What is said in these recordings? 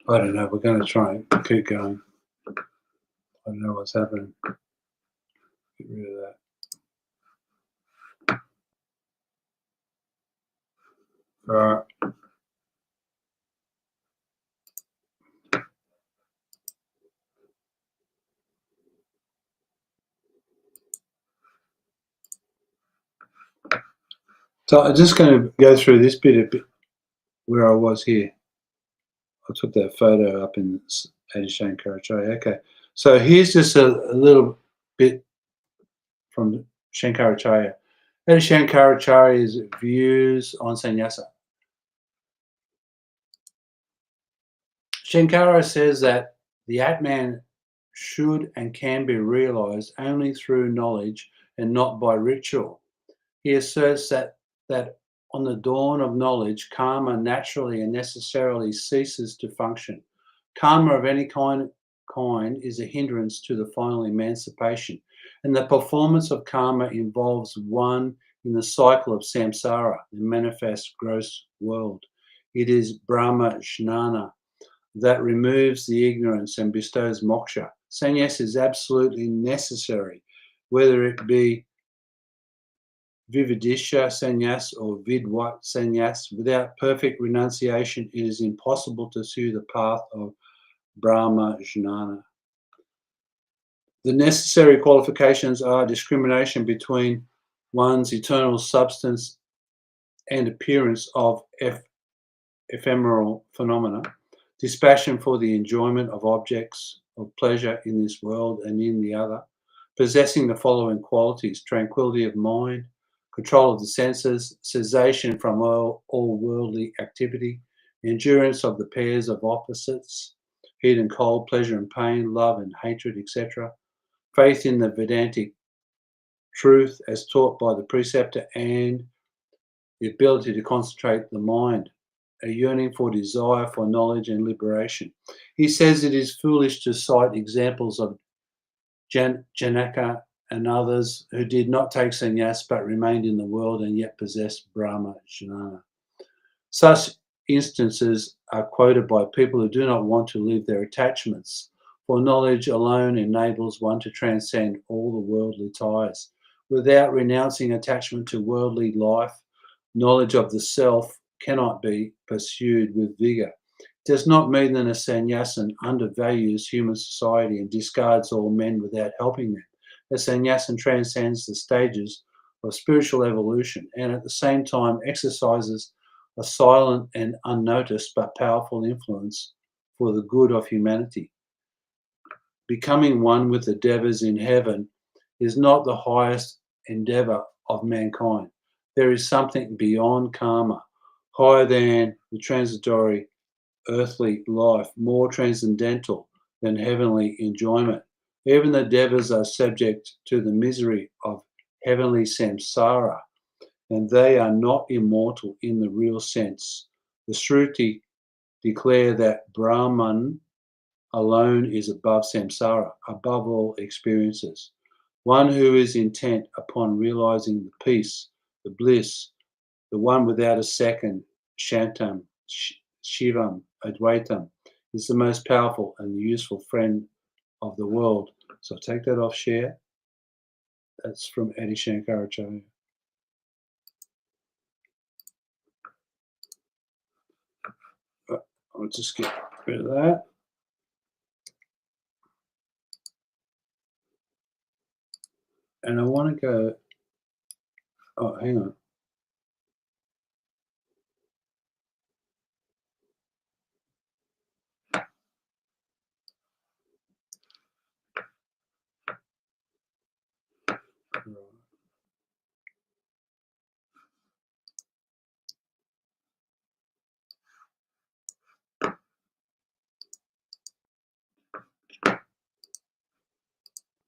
I don't know. We're going to try and keep going. I don't know what's happening. Get rid of that. All right. So I'm just going to go through this bit where I was here. I took that photo up in Shankaracharya. Okay. So here's just a little bit from Shankaracharya. Shankaracharya's views on sannyasa. Shankara says that the Atman should and can be realized only through knowledge and not by ritual. He asserts that on the dawn of knowledge, karma naturally and necessarily ceases to function. Karma of any kind is a hindrance to the final emancipation, and the performance of karma involves one in the cycle of samsara, the manifest gross world. It is Brahma Jnana that removes the ignorance and bestows moksha. Sannyas is absolutely necessary, whether it be Vividisha sannyas or Vidwat sannyas. Without perfect renunciation, it is impossible to pursue the path of Brahma Jnana. The necessary qualifications are discrimination between one's eternal substance and appearance of ephemeral phenomena, dispassion for the enjoyment of objects of pleasure in this world and in the other, possessing the following qualities: tranquility of mind, control of the senses, cessation from all worldly activity, endurance of the pairs of opposites, heat and cold, pleasure and pain, love and hatred, etc., faith in the Vedantic truth as taught by the preceptor, and the ability to concentrate the mind, a yearning for desire for knowledge and liberation. He says it is foolish to cite examples of Janaka and others who did not take sannyas but remained in the world and yet possessed Brahma Jnana. Such instances are quoted by people who do not want to leave their attachments, for knowledge alone enables one to transcend all the worldly ties. Without renouncing attachment to worldly life, knowledge of the self cannot be pursued with vigor. It does not mean that a sannyasin undervalues human society and discards all men without helping them. A sannyasin transcends the stages of spiritual evolution and at the same time exercises a silent and unnoticed but powerful influence for the good of humanity. Becoming one with the devas in heaven is not the highest endeavor of mankind. There is something beyond karma, higher than the transitory earthly life, more transcendental than heavenly enjoyment. Even the devas are subject to the misery of heavenly samsara, and they are not immortal in the real sense. The Shruti declare that Brahman alone is above samsara, above all experiences. One who is intent upon realizing the peace, the bliss, the one without a second, Shantam, Shivam, Advaitam, is the most powerful and useful friend of the world. So take that off share. That's from Adi Shankaracharya. I'll just get rid of that. And I want to go, oh, hang on.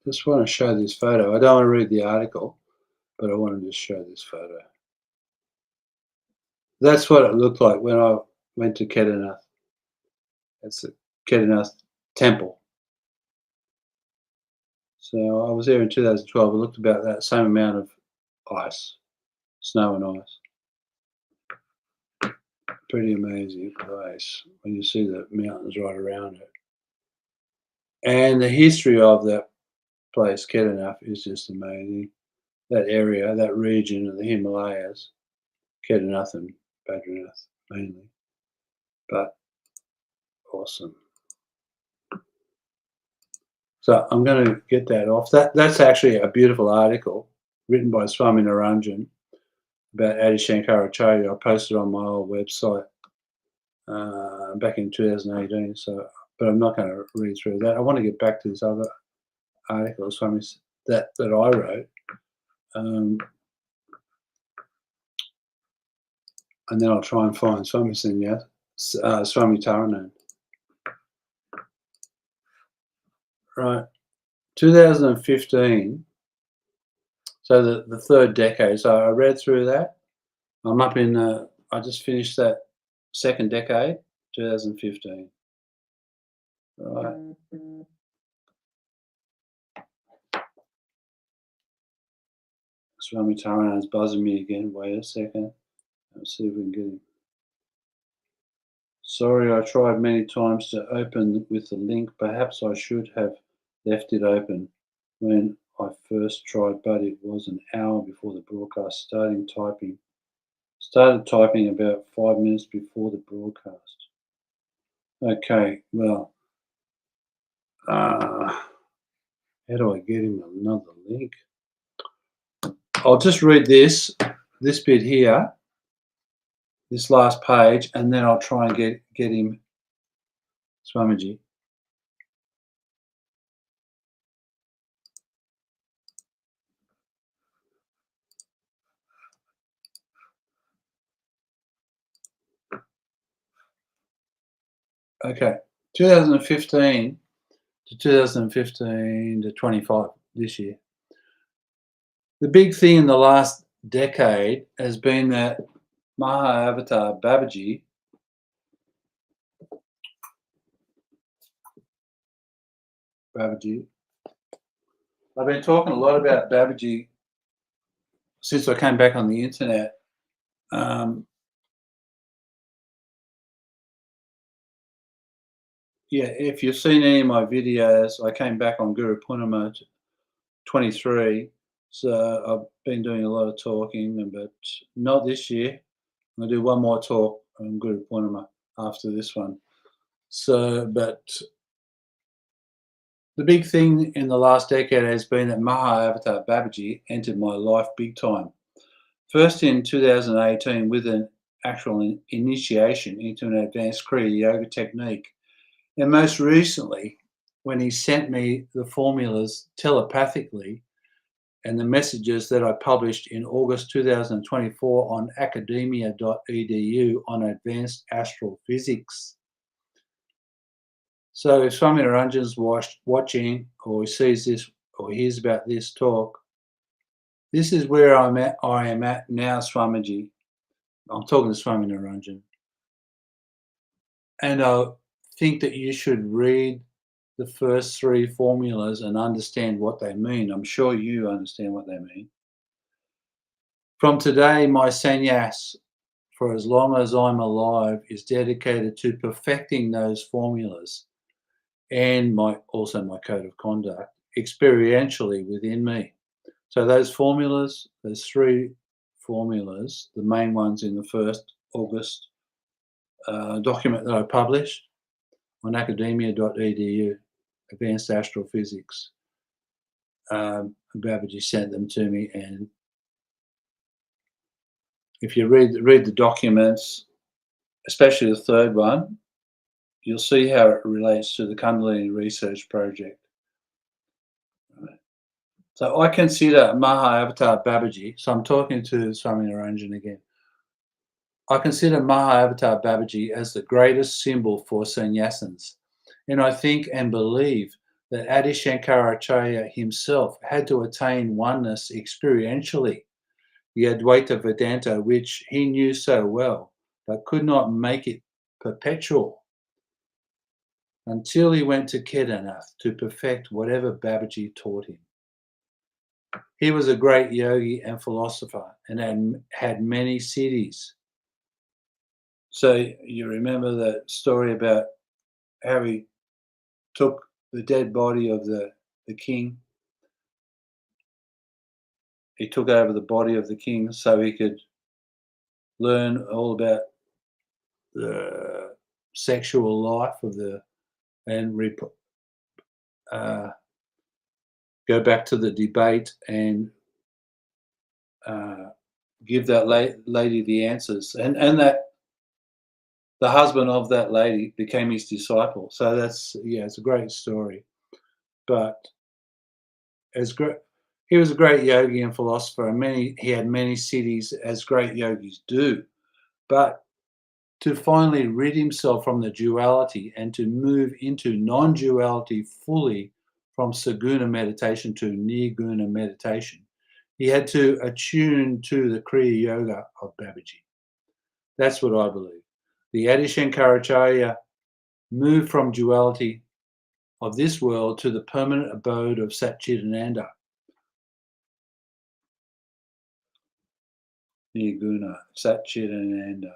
Just want to show this photo. I don't want to read the article, but I want to just show this photo. That's what it looked like when I went to Kedarnath. That's the Kedarnath temple. So I was there in 2012. It looked about that same amount of ice, snow and ice. pretty amazing place when you see the mountains right around it. And the history of that place, Kedarnath, is just amazing. That area, that region of the Himalayas, Kedarnath and Badrinath mainly, but awesome. So I'm going to get that off. That's actually a beautiful article written by Swami Niranjan about Adi Shankaracharya. I posted on my old website back in 2018. So, but I'm not going to read through that. I want to get back to this other article, Swami, that I wrote, and then I'll try and find Swami Sannyas, Swami Dayanand. Right, 2015. So the third decade. So I read through that. I'm up in. I just finished that second decade, 2015. Right. Swami Dayanand's buzzing me again. Wait a second. Let's see if we can get him. Sorry, I tried many times to open with the link. Perhaps I should have left it open when I first tried, but it was an hour before the broadcast. Started typing about 5 minutes before the broadcast. Okay, well, how do I get him another link? I'll just read this bit here, this last page, and then I'll try and get him, Swamiji. Okay, 2015 to 25 this year. The big thing in the last decade has been that Mahavatar Babaji I've been talking a lot about Babaji since I came back on the internet. Yeah, if you've seen any of my videos, I came back on Guru Poorna 23, so I've been doing a lot of talking, but not this year. I'm going to do one more talk on Guru Poorna after this one. So, but the big thing in the last decade has been that Mahavatar Babaji entered my life big time. First in 2018 with an actual initiation into an advanced Kriya Yoga technique. And most recently, when he sent me the formulas telepathically and the messages that I published in August 2024 on academia.edu on advanced astral physics. So if Swami Niranjan's watching or he sees this or hears about this talk, this is where I am at now, Swamiji. I'm talking to Swami Niranjan. And I think that you should read the first three formulas and understand what they mean. I'm sure you understand what they mean. From today, my sannyas, for as long as I'm alive, is dedicated to perfecting those formulas and also my code of conduct experientially within me. So those formulas, those three formulas, the main ones in the first August document that I published on academia.edu, Advanced Astrophysics. Babaji sent them to me, and if you read the documents, especially the third one, you'll see how it relates to the Kundalini research project. So I consider Mahavatar Babaji, so I'm talking to Swami Niranjan again. I consider Mahavatar Babaji as the greatest symbol for sannyasins, and I think and believe that Adi Shankaracharya himself had to attain oneness experientially, the Advaita Vedanta, which he knew so well, but could not make it perpetual until he went to Kedarnath to perfect whatever Babaji taught him. He was a great yogi and philosopher and had many siddhis. So you remember that story about how he took the dead body of the king. He took over the body of the king so he could learn all about the sexual life of the and go back to the debate and give that lady the answers, and that the husband of that lady became his disciple. So that's it's a great story. But as great, he was a great yogi and philosopher, and he had many cities, as great yogis do. But to finally rid himself from the duality and to move into non-duality fully from saguna meditation to nirguna meditation, he had to attune to the Kriya Yoga of Babaji. That's what I believe. The Adi Shankaracharya moved from duality of this world to the permanent abode of Satchidananda, Nirguna, Satchidananda.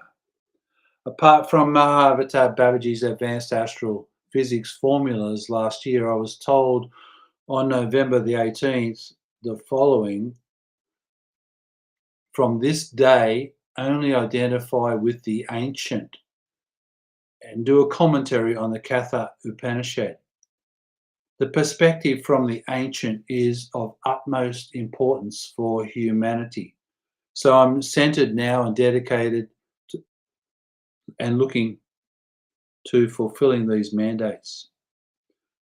Apart from Mahavatar Babaji's advanced astral physics formulas last year, I was told on November the 18th the following: from this day, only identify with the ancient and do a commentary on the Katha Upanishad. The perspective from the ancient is of utmost importance for humanity. So I'm centered now and dedicated to, and looking to fulfilling these mandates.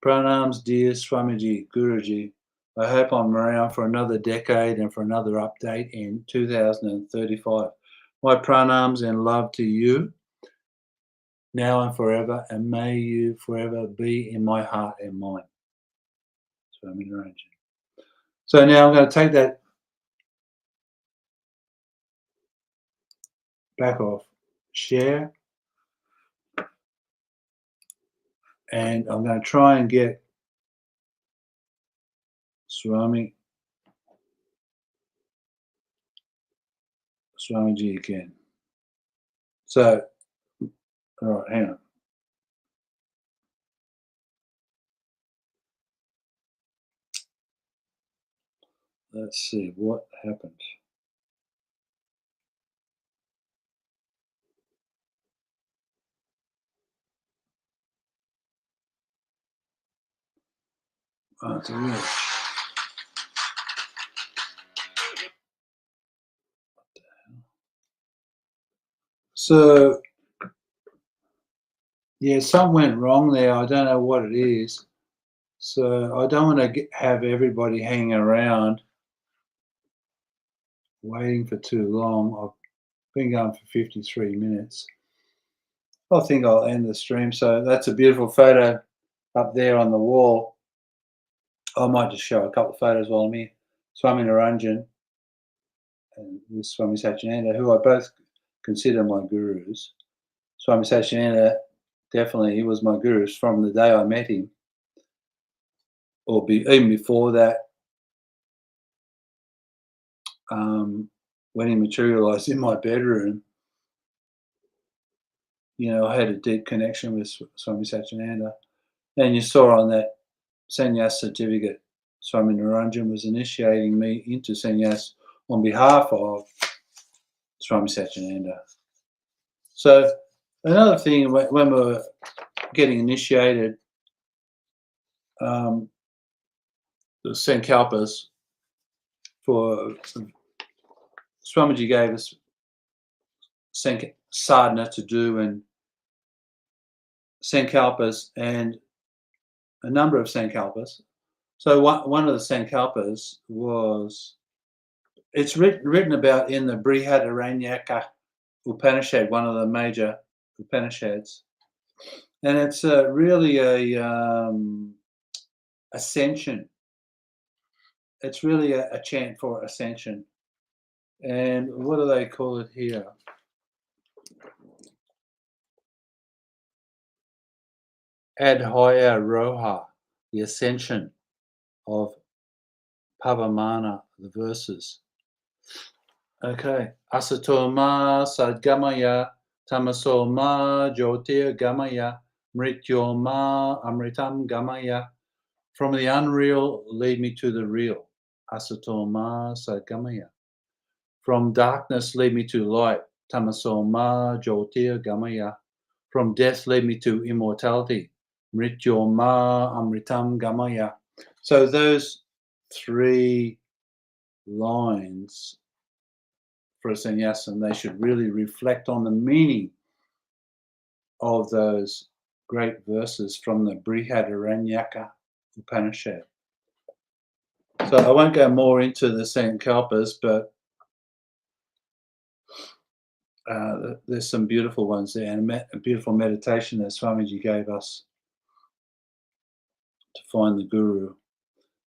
Pranams, dear Swamiji, Guruji. I hope I'm around for another decade and for another update in 2035. My pranams and love to you now and forever, and may you forever be in my heart and mind. Swami Niranjan. So now I'm going to take that back off, share, and I'm going to try and get Swamiji again. So, all right, hang on. Let's see what happened. Oh, it's a real. So, yeah, something went wrong there. I don't know what it is. So I don't want to have everybody hanging around waiting for too long. I've been going for 53 minutes. I think I'll end the stream. So that's a beautiful photo up there on the wall. I might just show a couple of photos while I'm here. Swami Niranjan and with Swami Satyananda, who I both consider my gurus. Swami Satyananda, definitely, he was my guru from the day I met him, or even before that, when he materialized in my bedroom. You know, I had a deep connection with Swami Satyananda. And you saw on that sannyas certificate, Swami Niranjan was initiating me into sannyas on behalf of Swami Satyananda. So another thing, when we were getting initiated, the Sankalpas, for Swamiji gave us sadhana to do and Sankalpas and a number of Sankalpas. So one of the Sankalpas was, it's written about in the Brihadaranyaka Upanishad, one of the major Upanishads, and it's really a ascension. It's really a chant for ascension. And what do they call it here? Adhaya Roha, the ascension of Pavamana, the verses. Okay. Asatoma Sadgamaya Tamaso ma jyotir gamaya, mrityo ma amritam gamaya. From the unreal, lead me to the real. Asato ma sadgamaya. From darkness, lead me to light. Tamaso ma jyotir gamaya. From death, lead me to immortality. Mrityo ma amritam gamaya. So those three lines for a sannyasin, they should really reflect on the meaning of those great verses from the Brihadaranyaka Upanishad. So I won't go more into the Sankalpas, but there's some beautiful ones there, and a beautiful meditation that Swamiji gave us to find the Guru.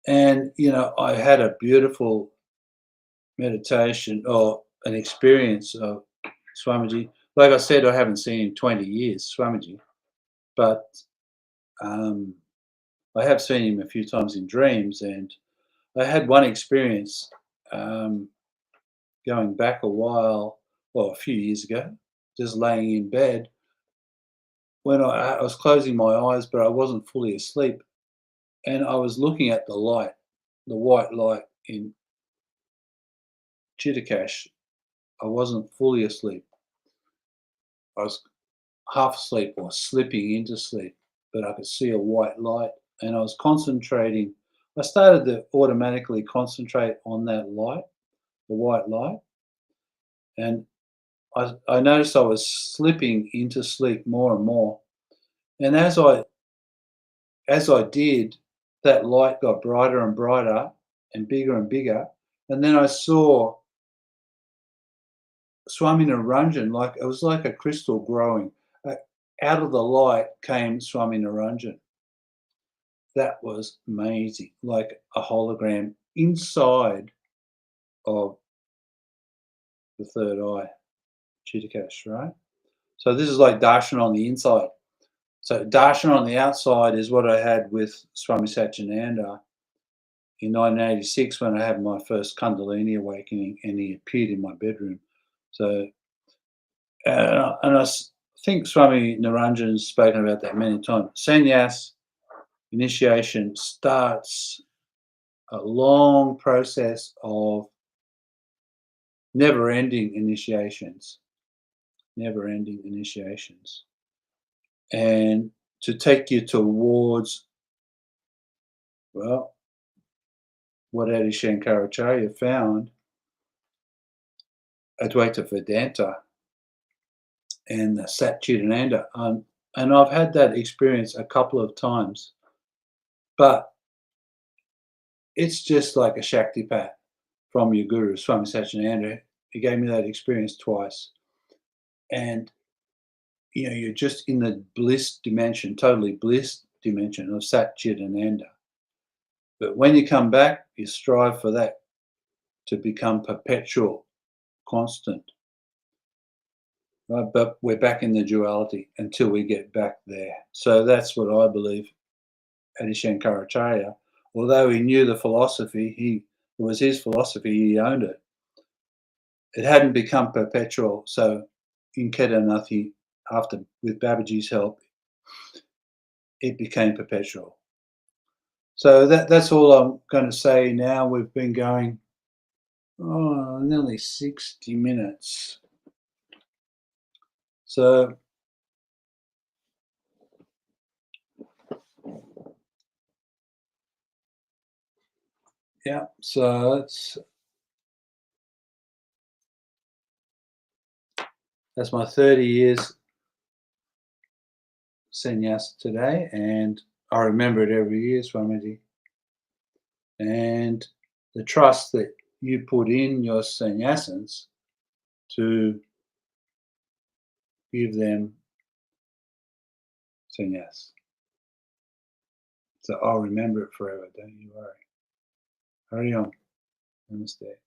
And, you know, I had a beautiful meditation or an experience of Swamiji. Like I said, I haven't seen him 20 years, Swamiji, but I have seen him a few times in dreams, and I had one experience going back a while, well, a few years ago, just laying in bed when I was closing my eyes, but I wasn't fully asleep, and I was looking at the light, the white light in Chittakash. I wasn't fully asleep. I was half asleep or slipping into sleep, but I could see a white light, and I was concentrating. I started to automatically concentrate on that light, the white light, and I noticed I was slipping into sleep more and more. And as I did, that light got brighter and brighter and bigger, and then I saw Swami Niranjan, like it was like a crystal growing. Out of the light came Swami Niranjan. That was amazing, like a hologram inside of the third eye, Chittakash, right? So this is like darshan on the inside. So darshan on the outside is what I had with Swami Satyananda in 1986 when I had my first Kundalini awakening, and he appeared in my bedroom. So, and I think Swami Niranjan's spoken about that many times. Sannyas initiation starts a long process of never-ending initiations, and to take you towards, well, what Adi Shankaracharya found, Advaita Vedanta and Satchidananda. And I've had that experience a couple of times, but it's just like a Shaktipat from your Guru, Swami Satyananda. He gave me that experience twice. And, you know, you're just in the bliss dimension, totally bliss dimension of Satchidananda. But when you come back, you strive for that to become perpetual, constant. Right? But we're back in the duality until we get back there. So that's what I believe. Adi Shankaracharya, although he knew the philosophy, it was his philosophy, he owned it. It hadn't become perpetual. So in Kedarnathi, after with Babaji's help, it became perpetual. So that's all I'm going to say now. We've been going nearly 60 minutes. So yeah, so that's my 30 years sannyas today, and I remember it every year, Swamiji. And the trust that you put in your sannyasins to give them sannyas. So I'll remember it forever, don't you worry. Hari Om. Namaste.